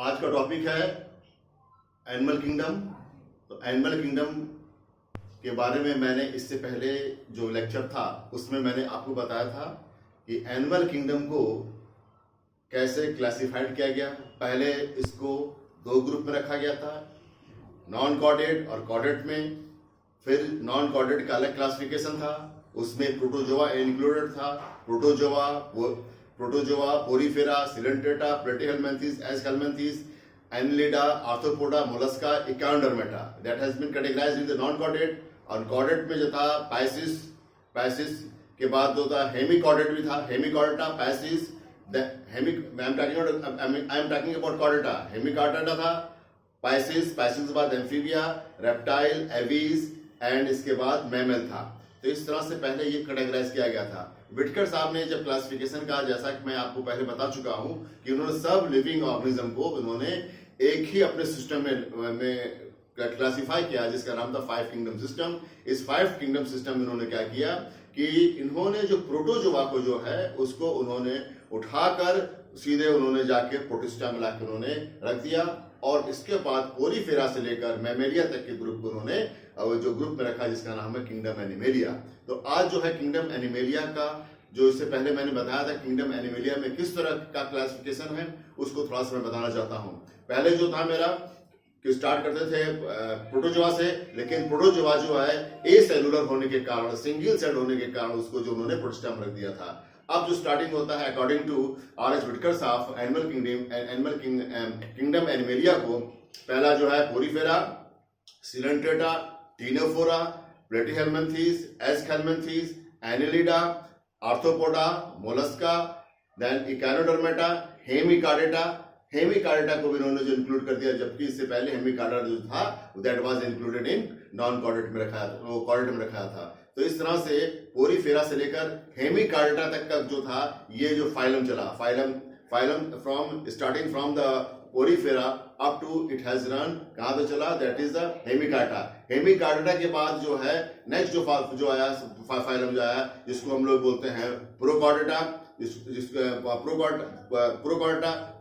आज का टॉपिक है एनिमल किंगडम। तो एनिमल किंगडम के बारे में मैंने इससे पहले जो लेक्चर था उसमें मैंने आपको बताया था कि एनिमल किंगडम को कैसे क्लासिफाइड किया गया। पहले इसको दो ग्रुप में रखा गया था, नॉन कॉर्डेट और कॉर्डेट में। फिर नॉन कॉर्डेट का अलग क्लासिफिकेशन था, उसमें प्रोटोजोआ इंक्लूडेड था। Protozoa, porifera, Coelenterata, platyhelminthes, aschelminthes, annelida, arthropoda, mollusca, echinodermata that has been categorized in the non chordate. और कॉर्डेट में जो था पैसिस के बाद जो था हेमिकॉर्डेट भी था, hemichordata, pisces, I am talking about chordata. Hemichordata था, पैसिस के बाद एम्फीबिया, रेप्टाइल, एवीज एंड इसके बाद मैमल था। तो इस तरह से पहले ये कैटेगराइज किया गया था। विटकर साहब ने जब क्लासिफिकेशन का, जैसा कि मैं आपको पहले बता चुका हूं कि उन्होंने सब लिविंग ऑर्गेनिज्म को उन्होंने एक ही अपने सिस्टम में क्लासिफाई किया जिसका नाम था 5 किंगडम सिस्टम। इस 5 किंगडम सिस्टम में उन्होंने क्या किया कि इन्होंने जो प्रोटोजोआ को जो है उसको उन्होंने उठाकर सीधे उन्होंने जाके प्रोटिस्टा में लाके उन्होंने रख दिया। और इसके बाद पोरीफेरा से लेकर मैमेलिया तक के ग्रुप को उन्होंने जो ग्रुप में रखा जिसका नाम है किंगडम एनिमेलिया। तो आज जो है किंगडम एनिमेलिया का, जो इससे पहले मैंने बताया था किंगडम एनिमेलिया में किस तरह का क्लासिफिकेशन है, उसको थोड़ा सा मैं बताना चाहता हूं। पहले जो था मेरा कि स्टार्ट करते थे प्रोटोजोआ से, लेकिन प्रोटोजोआ जो है ए सेलुलर होने के कारण, सिंगल सेल होने के कारण उसको जो उन्होंने प्रोटिस्टा में रख दिया था। अब जो स्टार्टिंग होता है अकॉर्डिंग टू आर.एच. विटकर साहब एनिमल किंगडम एनिमेलिया को, पहला जो है porifera, coelenterata, ctenophora, platyhelminthes, aschelminthes, annelida, arthropoda, mollusca, then echinodermata, hemichordata को भी उन्होंने जो इंक्लूड कर दिया, जबकि इससे पहले हेमिकॉर्डेटा जो था that was included in non chordate में रखा, वो कॉर्डेट में रखा था। तो इस तरह से पोरीफेरा से लेकर हेमिकॉर्डेटा तक का जो था ये जो फाइलम चला, phylum from starting from the Porifera up to it has run कहां तो चला, that is the Hemichordata. Hemichordata के बाद जो है नेक्स्ट जो आया फाइलम जो आया जिसको हम लोग बोलते हैं प्रोकॉर्डेटा।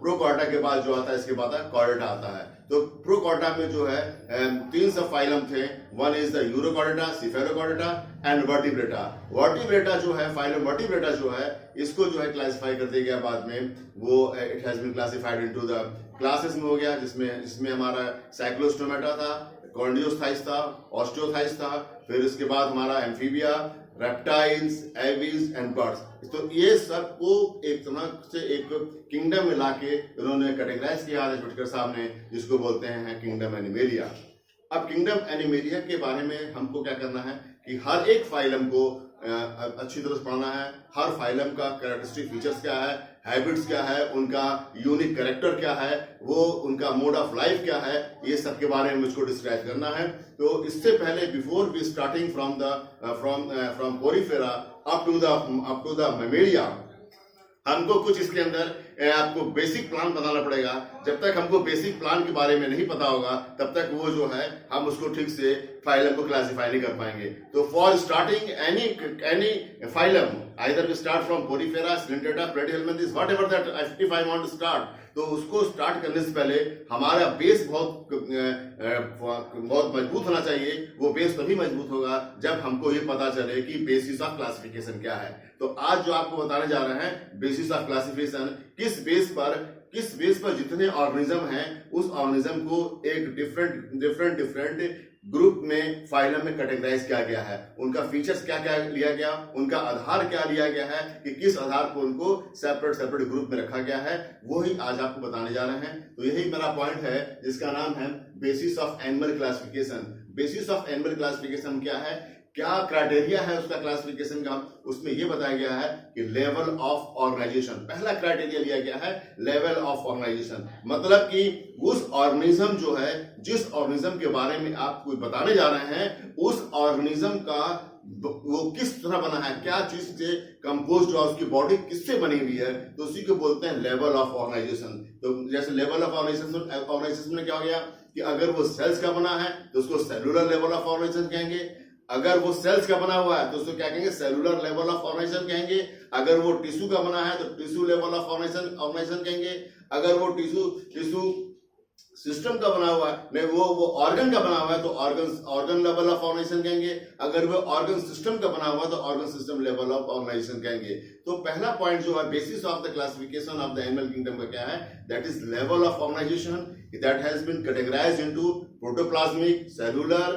प्रोकॉर्डेटा के बाद जो आता है इसके बाद कॉर्डेटा आता है। तो प्रोकॉर्डेटा में जो है 3 सब फाइलम थे, one is the urochordata, cephalochordata and vertebrata. Vertebrata जो है, फाइलम वर्टिब्रेटा जो है, इसको जो है क्लासिफाई कर दिया गया बाद में, वो it has been classified into the classes में हो गया, जिसमें हमारा साइक्लोस्टोमेटा था, कॉर्डियोस्थाइस था, ऑस्टियोथाइस था, फिर इसके बाद हमारा amphibia, reptiles, aves and birds. तो ये सब को एक तरह से एक किंगडम में लाके उन्होंने कैटेगराइज किया आर.एच. विटकर साहब ने, जिसको बोलते हैं किंगडम एनिमेलिया। अब किंगडम एनिमेलिया के बारे में हमको क्या करना है कि हर एक फाइलम को अच्छी तरह से पढ़ना है। हर फाइलम का कैरेक्टरिस्टिक फीचर्स क्या है, हैबिट्स क्या है, उनका यूनिक कैरेक्टर क्या है, वो उनका मोड ऑफ लाइफ क्या है, ये सब के बारे में मुझको डिस्क्राइब करना है। तो इससे पहले before we starting from Porifera up to the Mammalia, हमको कुछ इसके अंदर आपको बेसिक प्लान बताना पड़ेगा। जब तक हमको बेसिक प्लान के बारे में नहीं पता होगा तब तक वो जो है हम उसको ठीक से फाइलम को क्लासिफाई नहीं कर पाएंगे। तो for starting any phylum, either we start from Porifera, Coelenterata, Platyhelminthes, whatever that, if I want to start, तो उसको स्टार्ट करने से पहले हमारा बेस बहुत मजबूत होना चाहिए। वो बेस तभी मजबूत होगा जब हमको ये पता चले कि बेसिस ऑफ क्लासिफिकेशन क्या है। तो आज जो आपको बताने जा रहे हैं बेसिस ऑफ क्लासिफिकेशन, किस बेस पर जितने ऑर्गेनिज्म हैं उस ऑर्गेनिज्म को एक डिफरेंट ग्रुप में, फाइलम में कैटेगराइज किया गया है। उनका फीचर्स क्या क्या लिया गया, उनका आधार क्या लिया गया है, कि किस आधार पर उनको सेपरेट ग्रुप में रखा गया है, वो ही आज आपको बताने जा रहे हैं। तो यही मेरा पॉइंट है जिसका नाम है basis of animal classification. Basis of animal classification क्या है, क्या क्राइटेरिया है उसका क्लासिफिकेशन का, उसमें यह बताया गया है कि लेवल ऑफ ऑर्गेनाइजेशन। पहला क्राइटेरिया लिया गया है लेवल ऑफ ऑर्गेनाइजेशन, मतलब कि उस ऑर्गेनिज्म जो है, जिस ऑर्गेनिज्म के बारे में आपको बताने जा रहे हैं, उस ऑर्गेनिज्म का वो किस तरह बना है, क्या चीज से कंपोज्ड हुआ, उसकी बॉडी किससे बनी हुई है, तो उसी को बोलते हैं लेवल ऑफ ऑर्गेनाइजेशन। तो जैसे लेवल ऑफ ऑर्गेनाइजेशन में क्या हो गया कि अगर वो सेल्स का बना है तो उसको सेलुलर लेवल ऑफ ऑर्गेनाइजेशन कहेंगे, अगर वो सेल्स का बना हुआ है तो उसको क्या कहेंगे, सेलुलर लेवल ऑफ ऑर्गेनाइजेशन कहेंगे। अगर वो टिश्यू का बना है तो टिश्यू लेवल ऑफ ऑर्गेनाइजेशन कहेंगे। अगर वो टिश्यू सिस्टम का बना हुआ है, नहीं वो ऑर्गन का बना हुआ है तो ऑर्गन लेवल ऑफ ऑर्गेनाइजेशन कहेंगे। अगर वो ऑर्गन सिस्टम का बना हुआ है तो organ system level of organisation कहेंगे। तो पहला पॉइंट जो है basis of the classification of the animal kingdom का क्या है, that is level of organisation that has been categorised into protoplasmic, cellular,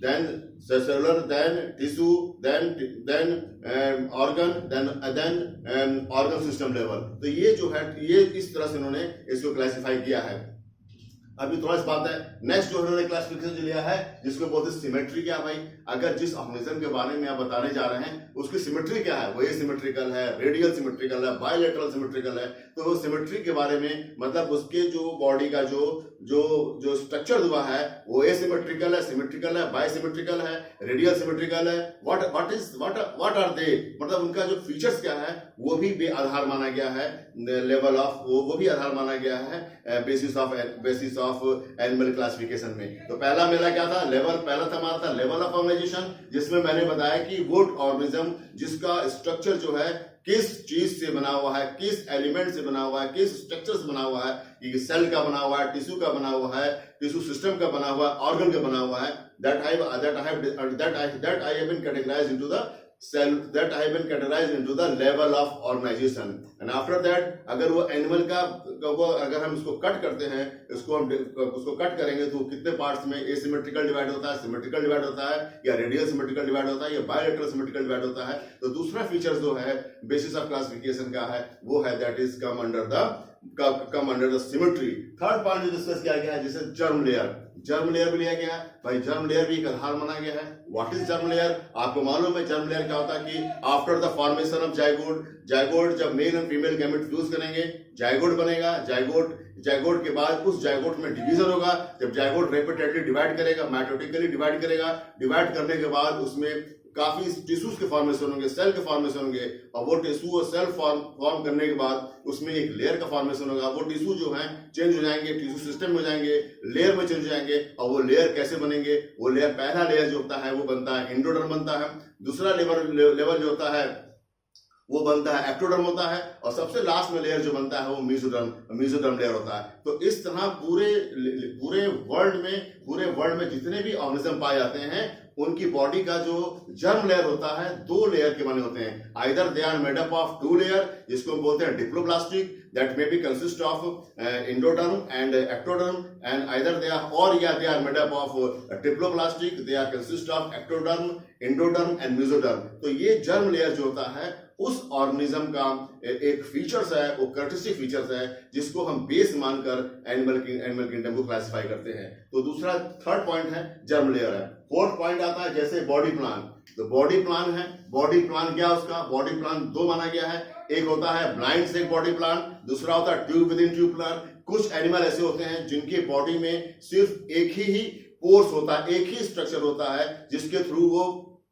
then cellular, then tissue, then organ, then organ system level। तो ये जो है ये इस तरह से उन्होंने इसको क्लासिफाई किया है। अभी थोड़ा सी बात है, नेक्स्ट जो उन्होंने क्लासिफिकेशन जो लिया है जिसको बोलते हैं सिमेट्री। क्या भाई, अगर जिस ऑर्गेनिज्म के बारे में आप बताने जा रहे हैं उसकी सिमेट्री क्या है, वो एसिमेट्रिकल है, रेडियल सिमेट्रिकल है, बायलैटरल सिमेट्रिकल है। तो वो सिमेट्री के बारे में मतलब उसके जो बॉडी का जो स्ट्रक्चर हुआ है वो एसिमेट्रिकल है, सिमेट्रिकल है, बायसिमेट्रिकल है, रेडियल सिमेट्रिकल है। व्हाट आर दे, मतलब उनका जो फीचर्स क्या है वो भी आधार माना गया है, लेवल ऑफ वो भी आधार माना गया है बेसिस ऑफ एनिमल क्लासिफिकेशन में। तो पहला मेरा क्या था, पहला था हमारा था लेवल ऑफ ऑर्गेनाइजेशन, जिसमें मैंने बताया कि वो ऑर्गेनिज्म जिसका स्ट्रक्चर जो है किस चीज से बना हुआ है, किस एलिमेंट से बना हुआ है, किस स्ट्रक्चर से बना हुआ है, कि सेल का बना हुआ है, टिश्यू का बना हुआ है, टिश्यू सिस्टम का बना हुआ है, ऑर्गन का बना हुआ है, that I have been categorized into the cell, that I have been categorized into the level of organization। and after that अगर वो एनिमल का वो अगर हम इसको कट करते हैं, उसको कट करेंगे तो कितने पार्ट्स में एसिमेट्रिकल डिवाइड होता है, सिमेट्रिकल डिवाइड होता है, या रेडियल सिमेट्रिकल डिवाइड होता है, या बायलैटरल सिमेट्रिकल डिवाइड होता है। तो दूसरा फीचर जो है बेसिस ऑफ क्लासिफिकेशन का है वो है that is come under the symmetry. Third point जो डिस्कस किया गया है जैसे जर्म लेयर भी लिया गया है। भाई जर्म लेयर भी एक आधार माना गया है। व्हाट इज जर्म लेयर, आपको मालूम है जर्म लेयर क्या होता है कि after the formation of zygote जब male and female gamete fuse करेंगे जायगोट बनेगा। जायगोट के बाद उस जायगोट में डिवीजन होगा। जब जायगोट रेपिटेडली डिवाइड करेगा, मैटोटिकली डिवाइड करेगा, डिवाइड करने के बाद उसमें काफी टिश्यूज के फॉर्मेशन होंगे, सेल के फॉर्मेशन होंगे, और वो टिश्यू और सेल फॉर्म करने के बाद उसमें एक लेयर का फॉर्मेशन होगा। वो टिश्यू जो है चेंज हो जाएंगे, टिश्यू सिस्टम में हो जाएंगे, लेयर में चेंज हो जाएंगे। और वो लेयर कैसे बनेंगे, वो लेयर पहला लेयर जो होता है वो बनता है एंडोडर्म बनता है, दूसरा लेवल जो होता है वो बनता है एक्टोडर्म होता है, और सबसे लास्ट में लेयर जो बनता है वो मीजोडर्म लेयर होता है। तो इस तरह पूरे वर्ल्ड में जितने भी ऑर्गेनिज्म पाए जाते हैं उनकी बॉडी का जो जर्म लेयर होता है दो लेयर के बने होते हैं। Either they are made up of two layer, जिसको हम बोलते हैं diploblastic, that may be consist of endoderm and ectoderm, and either they are made up of triploblastic, they are consist of ectoderm, endoderm and mesoderm। तो ये germ layer जो होता है उस ऑर्गेनिज्म का एक फीचर्स है, वो कैरेक्टरिस्टिक फीचर्स है जिसको हम बेस मानकर एनिमल किंगडम को क्लासिफाई करते हैं। तो दूसरा थर्ड पॉइंट है जर्म लेयर है। फोर्थ पॉइंट आता है जैसे बॉडी प्लान। तो बॉडी प्लान है, बॉडी प्लान क्या उसका, बॉडी प्लान दो माना गया है। एक होता है ब्लाइंड सेक बॉडी प्लान, दूसरा होता है tube within tube plan. कुछ एनिमल ऐसे होते हैं जिनके बॉडी में सिर्फ एक ही पोर्स होता है, एक ही स्ट्रक्चर होता है जिसके थ्रू वो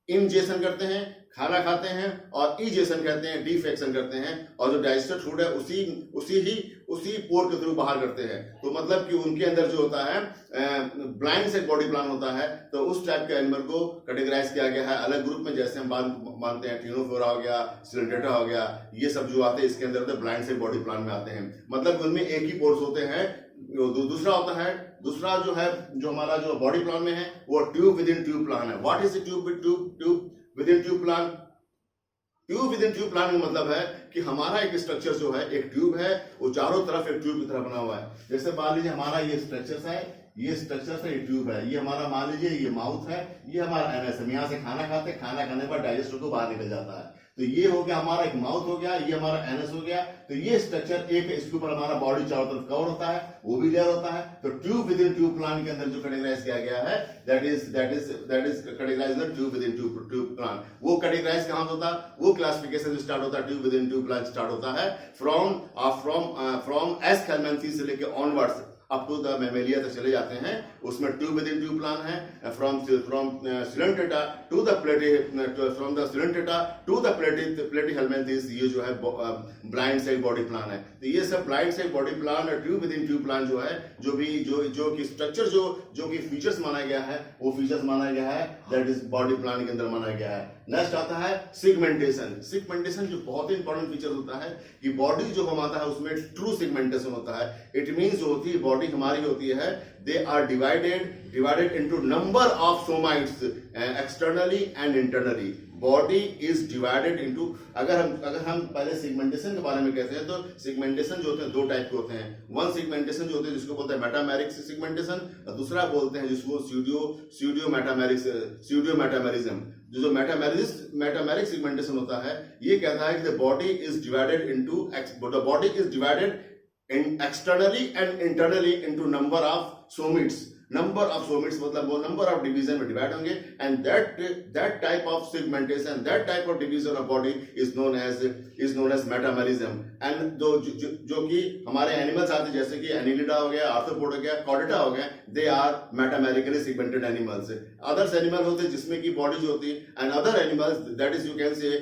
इंजेशन करते हैं, खाना खाते हैं, और इजेशन करते हैं, डिफेक्शन करते हैं, और जो डाइजेस्टेड फूड है उसी पोर के थ्रू बाहर करते हैं। तो मतलब कि उनके अंदर जो होता है ब्लाइंड सेक बॉडी प्लान होता है। तो उस टाइप के एनिमल को कैटेगराइज किया गया है अलग ग्रुप में, जैसे हम मानते हैं टिनोफोरा हो गया, सिलेंटेटा हो गया, ये सब जो आते हैं इसके अंदर ब्लाइंड सेक बॉडी प्लान में आते हैं। मतलब उनमें एक ही पोर्स होते हैं। दूसरा जो हमारा जो बॉडी प्लान में है वो tube within tube plan है। What is the tube within tube plan? Tube within tube plan का मतलब है कि हमारा एक स्ट्रक्चर जो है, एक ट्यूब है, वो चारों तरफ एक ट्यूब की तरह बना हुआ है। जैसे मान लीजिए हमारा ये स्ट्रक्चर है, ये ट्यूब है, ये हमारा मान लीजिए ये माउथ है, ये हमारा एनएस है। यहाँ से खाना खाते, खाना खाने पर डाइजेस्ट होकर बाहर निकल जाता है। तो ये हो गया हमारा एक माउथ हो गया, ये हमारा एनएस हो गया। तो ये स्ट्रक्चर एक, इसके ऊपर हमारा बॉडी चारों तरफ कवर होता है, वो भी लेयर होता है। तो tube within tube plan के अंदर जो कैटेगराइज किया गया है that is categorize the tube within tube plan. वो कैटेगराइज कहां होता है, वो क्लासिफिकेशन जो स्टार्ट होता है tube within tube plan start होता है फ्रॉम एस्केल्मेंथी से लेके onwards up to the mammalia तक चले जाते हैं। उसमें tube within tube plan है। From coelenterata to the platyhelminthes, ये जो है ब्लाइंड सेक बॉडी प्लान है। तो ये सब ब्लाइंड सेक बॉडी प्लान और tube within tube plan जो है, जो कि स्ट्रक्चर जो कि फीचर्स माना गया है, वो फीचर्स माना गया है दैट इज बॉडी प्लान के अंदर माना गया है। नेक्स्ट आता है सिगमेंटेशन। सिगमेंटेशन जो बहुत ही इंपॉर्टेंट फीचर होता है कि बॉडी जो हमारा है उसमें ट्रू सिगमेंटेशन होता है। इट मींस जो होती है बॉडी हमारी होती है, they are divided into number of somites externally and internally. Body is divided into, अगर हम पहले सिगमेंटेशन के बारे में कहते हैं तो सिगमेंटेशन जो होते हैं दो टाइप के होते हैं। वन सिगमेंटेशन जो होते हैं जिसको बोलते हैं मेटामेरिक सिगमेंटेशन, और दूसरा बोलते हैं जिसको स्यूडियो मेटामेरिज्म। जो मेटामेरिक सिगमेंटेशन होता है ये कहता है कि the body is divided in externally and internally into number of somites. Number of somites मतलब वो नंबर ऑफ डिवीजन में डिवाइड होंगे, and that type of segmentation, that type of division of body is known as metamerism. And जो कि हमारे animals आते हैं जैसे कि एनिलिडा हो गया, आर्थ्रोपोड हो गया, कॉर्डेटा हो गया, they are metamerically segmented animals. Others animal होते हैं जिसमें की बॉडी जो होती है, and other animals that is you can say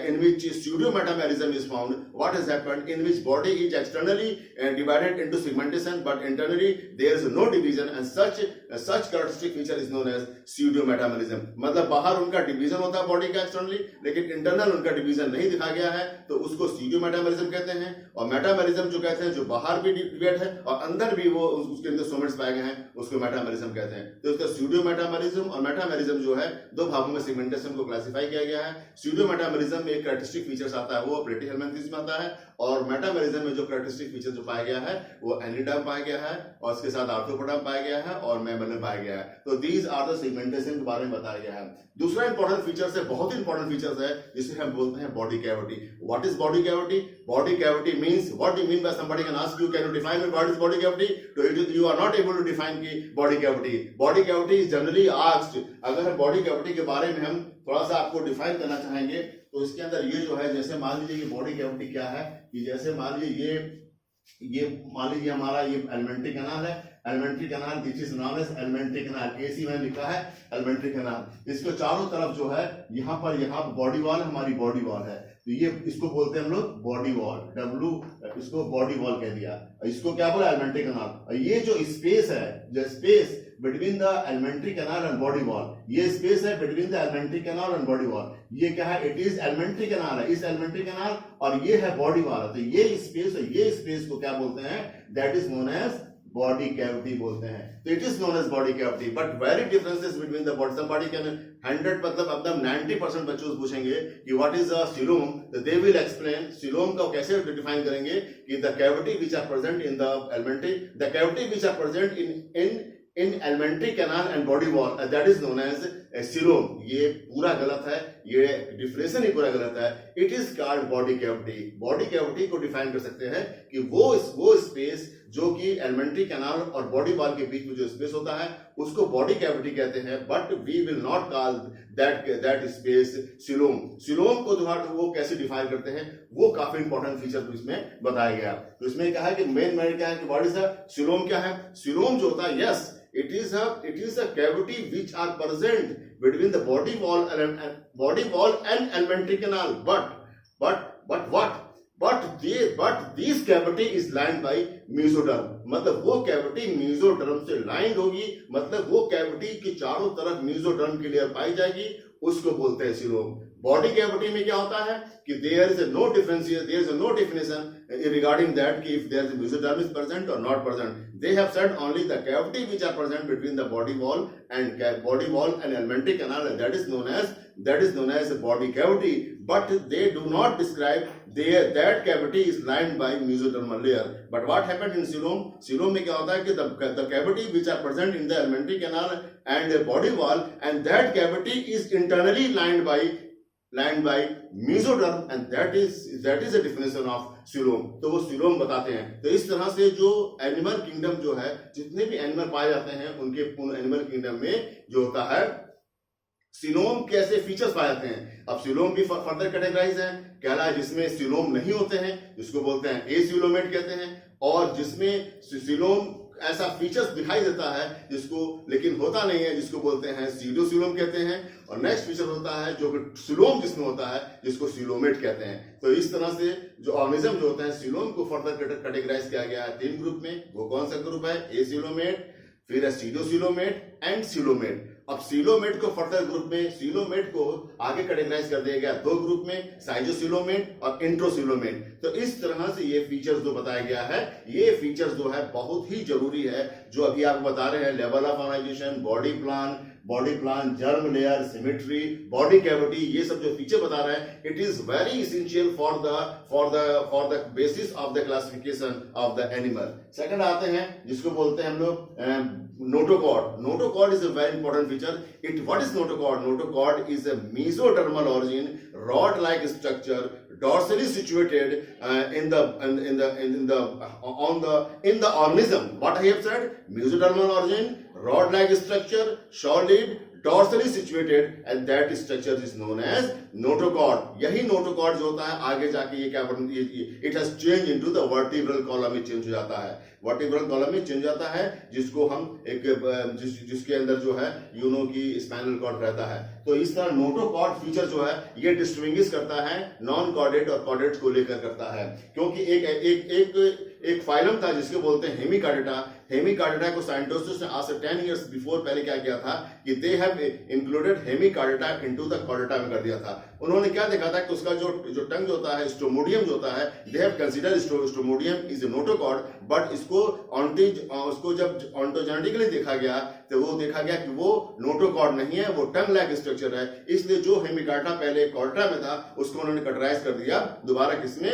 in which pseudo metamerism is found. What has happened in which body is externally divided into segmentation but internally there is no division, and such characteristic feature is known as pseudo-metamerism। मतलब बाहर उनका division होता है body का externally, लेकिन internal उनका division नहीं दिखा गया है, तो उसको pseudo-metamerism कहते हैं। और मेटामेरिज्म जो कहते हैं जो बाहर भी डिवाइड है और अंदर भी वो उसके अंदर सोमेट्स पाए गए हैं, उसको मेटामेरिज्म कहते हैं। तो उसका pseudo-metamerism और मेटामेरिज्म जो है दो भागों में सिगमेंटेशन को क्लासिफाई किया गया है। pseudo-metamerism में एक कैरेक्टरिस्टिक फीचर्स आता है वो प्लेटीहेलमिन्थेस में आता है, और मेटामेरिज्म में जो कैरेक्टरिस्टिक फीचर जो पाया गया है वो एनिलिडा में पाया गया है, और उसके साथ आर्थ्रोपोडा में पाया गया है और मैमल में पाया गया है। तो दीज आर द सिगमेंटेशन के बारे में बताया गया है। दूसरा इंपॉर्टेंट फीचर्स है, बहुत ही इंपॉर्टेंट फीचर्स है, जिसे हम बोलते हैं body cavity. What is body cavity? Body cavity means, what do you mean by somebody can ask you, can you define what is body cavity? तो you are not able to define की body cavity. Body cavity is generally asked. अगर हम body cavity के बारे में हम थोड़ा सा आपको डिफाइन करना चाहेंगे तो इसके अंदर ये जो है, जैसे मान लीजिए कि बॉडी कैविटी क्या है, कि जैसे मान लीजिए ये मान लीजिए हमारा ये एलिमेंट्री कैनाल है, alimentary canal this is known as alimentary canal, एसी में लिखा है एलिमेंट्री कैनाल। इसको चारों तरफ जो है यहाँ पर बॉडी वॉल, हमारी बॉडी वॉल है, तो ये इसको बोलते हैं हम लोग बॉडी वॉल, डब्ल्यू इसको बॉडी वॉल कह दिया। इसको क्या बोला? Alimentary canal. ये जो स्पेस है, जो space between the elementary canal and body wall, ये स्पेस है between the elementary canal and body wall, ये क्या है? इट इज एलिमेंट्री कैनाल है, इस एलिमेंट्री कैनाल, और ये है बॉडी वॉल। तो ये स्पेस को क्या बोलते हैं? That is known as body cavity बोलते हैं। तो it is known as body cavity, but very differences between the body. Somebody can 100 मतलब अब 90% बच्चों से पूछेंगे कि व्हाट इज अ सीलोम, तो दे विल एक्सप्लेन सीलोम को कैसे डिफाइन करेंगे कि the cavity which are present in the alimentary, the cavity which are present in alimentary canal and body wall, that is known as coelom. ये पूरा गलत है, ये डिफिनेशन ही पूरा गलत है। It is called body cavity. Body cavity को define कर सकते हैं कि वो स्पेस जो कि एलिमेंट्री कैनाल और बॉडी वॉल के बीच में जो स्पेस होता है उसको बॉडी कैविटी कहते हैं, but we will not call that space coelom. Coelom को वो कैसे डिफाइन करते हैं वो काफी इंपॉर्टेंट फीचर इसमें बताया गया। तो इसमें क्या है कि मेन क्या है कि व्हाट इज सीलोम क्या है? सीलोम जो होता है, yes it is a cavity which are present between the body wall and alimentary canal, but this cavity is lined by mesoderm। मतलब वो कैविटी मेसोडर्म से लाइंड होगी, मतलब वो कैविटी की चारों तरफ मेसोडर्म की लेयर पाई जाएगी, उसको बोलते हैं सीलोम। बॉडी कैविटी में क्या होता है कि there is no definition regarding that कि if there is mesoderm is present or not present. They have said only the cavity which are present between the body wall and alimentary canal, and that is known as body cavity. But they do not describe that cavity is lined by mesodermal layer. But what happened in coelom? Coelom में क्या होता है कि the cavity which are present in the alimentary canal and body wall, and that cavity is internally lined by mesoderm, and that is a definition of coelom. तो वो coelom बताते हैं। तो इस तरह से जो एनिमल किंगडम जो है, जितने भी एनिमल पाए जाते हैं उनके पूर्ण एनिमल किंगडम में जो होता है सीलोम कैसे फीचर्स पाए जाते हैं। अब सीलोम भी फर्दर कैटेगराइज है, कहला है जिसमें सीलोम नहीं होते हैं जिसको बोलते हैं एसीलोमेट कहते हैं, और जिसमें सीलोम ऐसा फीचर्स दिखाई देता है जिसको लेकिन होता नहीं है, जिसको बोलते हैं सीडोसीलोम कहते हैं। और नेक्स्ट फीचर होता है जो सीलोम जिसमें होता है जिसको सीलोमेट कहते हैं। तो इस तरह से जो ऑर्गेनिज्म जो होता है सीलोम को फर्दर कैटेगराइज किया गया है 3 ग्रुप में। वो कौन सा ग्रुप है? एसीलोमेट, फिर है सीडोसीलोमेट एंड सीलोमेट। अब सीलोमेट को फर्दर ग्रुप में, सीलोमेट को आगे कैटेगराइज कर दिया गया दो ग्रुप में, साइजोसीलोमेट और इंट्रोसीलोमेट। तो इस तरह से ये फीचर्स जो बताया गया है, ये फीचर्स जो है बहुत ही जरूरी है, जो अभी आपको बता रहे हैं, level of organisation, body plan, germ layer, symmetry, body cavity, ये सब जो फीचर बता रहे हैं, it is very essential for the basis of the classification of the animal. Second आते हैं जिसको बोलते हैं हम लोग notochord. Notochord is a very important feature. What is notochord? Notochord is a mesodermal origin, rod-like structure, dorsally situated in the organism. What I have said, mesodermal origin, rod-like structure, solid, dorsally situated, and that structure is known as notochord. यही notochord जो होता है आगे जाके ये क्या it has changed into the vertebral column में change हो जाता है, वर्टिब्रल कॉलम में चेंज जाता है, जिसको हम जिसके अंदर जो है की स्पाइनल कॉर्ड रहता है। तो इस तरह नोटोकॉर्ड फीचर जो है ये डिस्टिंग्विश करता है नॉन कॉर्डेट और कॉर्डेट को लेकर करता है, क्योंकि एक फाइलम था जिसको बोलते हैं हेमिकार्डेटा को साइंटिस्ट्स ने आज से 10 इयर्स बिफोर पहले क्या किया था कि they have included Hemichordata into the Chordata में कर दिया था। उन्होंने क्या देखा था कि उसका जो टंग जो होता है, स्टोमोडियम जो होता है, they have considered stomodeum is a notochord, but उसको जब ऑन्टोजेनेटिकली देखा गया तो वो देखा गया कि वो नोटोकॉर्ड नहीं है, वो टंग लाइक स्ट्रक्चर है। इसलिए जो हेमिकार्डेटा पहले कॉर्डेटा में था उसको उन्होंने कटराइज कर दिया, दोबारा किसमें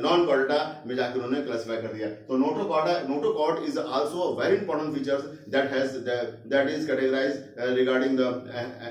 नॉन कॉर्डेटा में जाकर उन्होंने क्लासिफाई कर दिया। तो notochord is also a very important feature that is categorized regarding the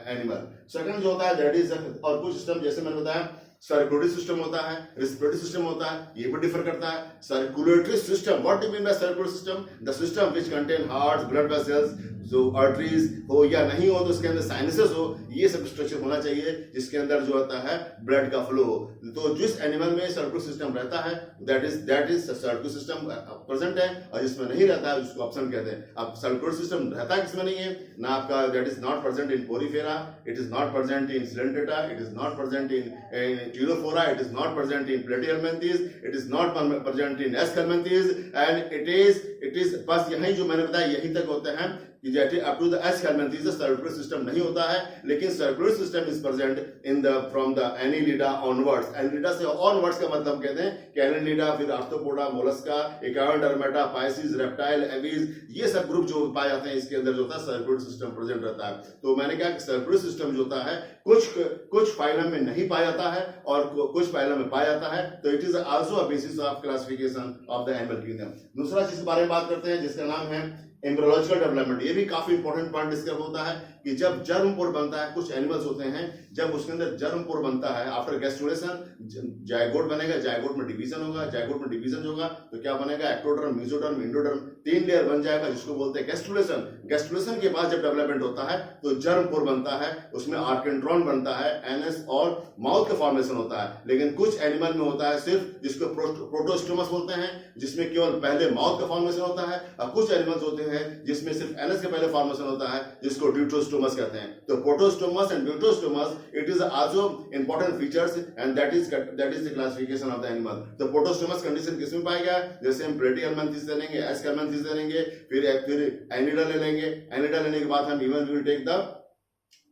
animal. Second जो होता है that is और कुछ सिस्टम जैसे मैंने बताया सर्कुलेटरी सिस्टम होता है, रेस्पिरेटरी सिस्टम होता है, ये भी डिफर करता है। Circulatory system, what do mean by circulatory system? The system which contain heart, blood vessels, जो आर्टरीज हो या नहीं हो तो उसके अंदर साइनसेस हो, ये सब स्ट्रक्चर होना चाहिए जिसके अंदर जो होता है ब्लड का फ्लो हो। तो जिस एनिमल में सर्कुलर सिस्टम रहता है that is circular system present है, और जिसमें नहीं रहता है उसको ऑप्शन कहते हैं। अब सर्कुलर सिस्टम रहता है किसमें नहीं है ना, आपका that is not present in porifera, it is not present in coelenterata, it is not present in ctenophora, it is not present in platyhelminthes, it is not present in aschelminthes, and it is बस यही जो मैंने बताया यहीं तक होते हैं कि जैसे up to the aschelminthes circular system नहीं होता है, लेकिन circular system is present in the from the annelida onwards. Annelida से ऑनवर्ड्स का मतलब कहते हैं कि एनिलिडा, फिर arthropoda, mollusca, echinodermata, pisces, reptile, aves, ये सब ग्रुप जो पाए जाते हैं इसके अंदर जो होता है सर्कुलर सिस्टम प्रेजेंट रहता है। तो मैंने कहा कि सर्कुलर सिस्टम जो होता है कुछ फाइलम में नहीं पाया जाता है और कुछ फाइलम में पाया जाता है, तो it is also a basis of classification of the animal kingdom. दूसरा चीज के बारे में बात करते हैं जिसका नाम है एम्ब्रियोलॉजिकल डेवलपमेंट। ये भी काफी इंपॉर्टेंट पॉइंट डिस्कस होता है कि जब जर्मपोर बनता है, कुछ एनिमल्स होते हैं जब उसके अंदर जर्मपोर बनता है, आफ्टर गैस्ट्रुलेशन जायगोट बनेगा, जायगोट में डिवीजन होगा, जायगोट में डिवीजन होगा तो क्या बनेगा, एक्टोडर्म, मेसोडर्म, इंडोडर्म, 3 लेयर बन जाएगा जिसको बोलते हैं गैस्ट्रुलेशन। गैस्ट्रुलेशन के बाद जब डेवलपमेंट होता है तो जर्मपोर बनता है, उसमें आर्केंट्रॉन बनता है, एनएस और माउथ का फॉर्मेशन होता है। लेकिन कुछ एनिमल में होता है सिर्फ जिसको प्रोटोस्टोमस बोलते हैं, जिसमें केवल पहले माउथ का फॉर्मेशन होता है, और कुछ एनिमल्स होते हैं जिसमें सिर्फ एनएस के पहले फॉर्मेशन होता है जिसको ड्यूटोस्टोमस कहते हैं। तो protostomes and deuterostomes it is also important features and that is the classification of the animal. तो प्रोटोस्टोमस कंडीशन किसमें पाया गया, जैसे हम प्लेटिहेलमिन्थेस ले लेंगे, एस्केल्मिन्थेस ले लेंगे, फिर एनिडा ले लेंगे, एनिडा लेने के बाद हम even will take the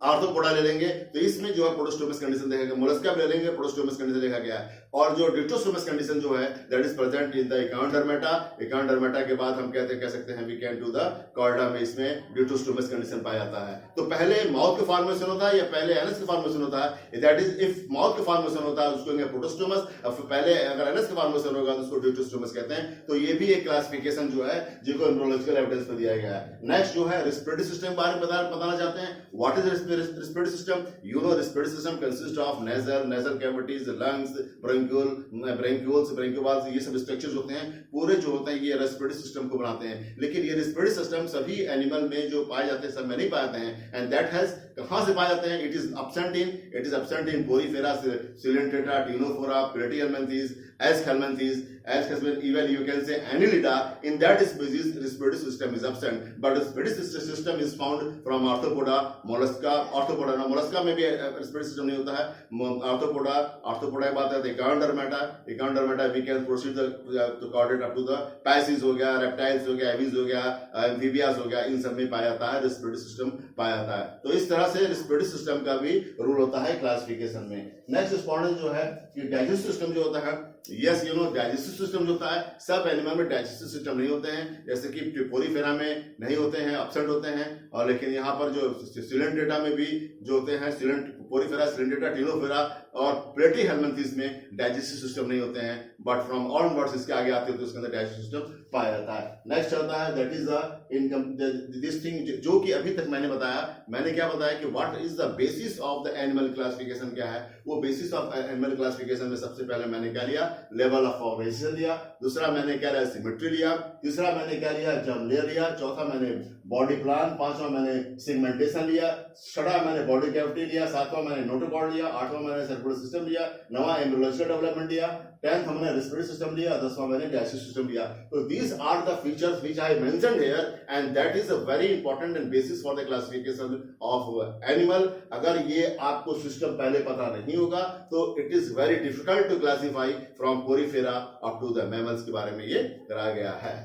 Arthropoda ले लेंगे, तो इसमें जो है प्रोटोस्टोमस कंडीशन देखा गया। मोलस्का भी ले लेंगे, प्रोटोस्टोमस कंडीशन देखा गया। और जो डिप्टोस्टोमस कंडीशन जो है that is present in the Echinodermata, Echinodermata के बाद हम कह सकते हैं we can do the Chordata में इसमें डिप्टोस्टोमस कंडीशन पाया जाता है। तो पहले माउथ का फॉर्मेशन होता है या पहले एनएस का फॉर्मेशन होता है, दैट इज इफ माउथ का फॉर्मेशन होता है उसको कहेंगे प्रोटोस्टोमस, पहले अगर एनएस का फॉर्मेशन होगा तो उसको डिप्टोस्टोमस कहते हैं। तो ये भी एक क्लासिफिकेशन जो है जिसको एम्ब्रियोलॉजिकल एविडेंस में दिया गया है। नेक्स्ट जो है रेस्पिरेटरी सिस्टम के बारे में बताना चाहते हैं। What is respiratory system? You know, respiratory system consists of nasal cavities, lungs, bronchioles, bronchioles, ये सब स्ट्रक्चर्स होते हैं, पूरे जो होते हैं ये रेस्पिरेटरी सिस्टम को बनाते हैं। लेकिन ये रेस्पिरेटरी सिस्टम सभी एनिमल में जो पाए जाते हैं सब में नहीं पाए जाते हैं, एंड दैट हैज कहाँ से पाए जाते हैं? It is absent in porifera, coelenterata, ctenophora, platyhelminthes, aschelminthes, even you can say Annelida. In that species, respiratory system is absent, but respiratory system is found from Arthropoda, Mollusca, Arthropoda. Now Mollusca में भी respiratory system नहीं होता है. Arthropoda की बात है तो Echinodermata we can proceed to chordate up to the Pisces हो गया, reptiles हो गया, aves हो गया, amphibians हो गया, इन सब में पाया जाता है respiratory system पाया जाता है. तो इस तरह से respiratory system का भी रूल होता है क्लासिफिकेशन में. नेक्स्ट रिस्पॉन्डेंट जो है कि डाइजेस्टिव सिस्टम जो होता है, yes you know digestive system जो होता है, सब एनिमल में डाइजेस्टिव सिस्टम नहीं होते हैं, जैसे कि पोरीफेरा में नहीं होते हैं, एब्सेंट होते हैं. और लेकिन यहाँ पर जो सिलेंट्रेटा में भी जो होते हैं, पोरीफेरा, सिलेंट्रेटा, टिनोफेरा और प्लेटिहेल्मिन्थेस में डाइजेस्टिव सिस्टम नहीं होते हैं, बट फ्रॉम ऑनवर्ड्स इसके आगे आते हैं तो उसके अंदर डाइजेस्टिव सिस्टम पाया जाता है. नेक्स्ट चलता है दैट इज दिस थिंग जो कि अभी तक मैंने क्या बताया कि what is the basis of the animal classification क्या है. वो बेसिस ऑफ एनिमल क्लासिफिकेशन में सबसे पहले मैंने क्या लिया, लेवल ऑफ ऑर्गेनाइजेशन लिया. दूसरा मैंने क्या लिया, सिमेट्री लिया. तीसरा मैंने क्या लिया, जर्म लेयर लिया. चौथा मैंने बॉडी प्लान. पांचवा मैंने सेगमेंटेशन लिया. छठा मैंने बॉडी कैविटी लिया. सातवां मैंने नोटोकॉर्ड लिया. आठवां मैंने सर्कुलर सिस्टम लिया. नौवां एम्ब्रियोलॉजिकल डेवलपमेंट लिया. 10th हमने रेस्पिरेटरी सिस्टम लिया. 10वां मैंने डाइजेस्टिव सिस्टम लिया. तो these are the features which I mentioned here and that is a very important and basis for the classification of animal. अगर ये आपको सिस्टम पहले पता नहीं होगा तो it is very difficult to classify from Porifera up to the mammals के बारे में ये करा गया है.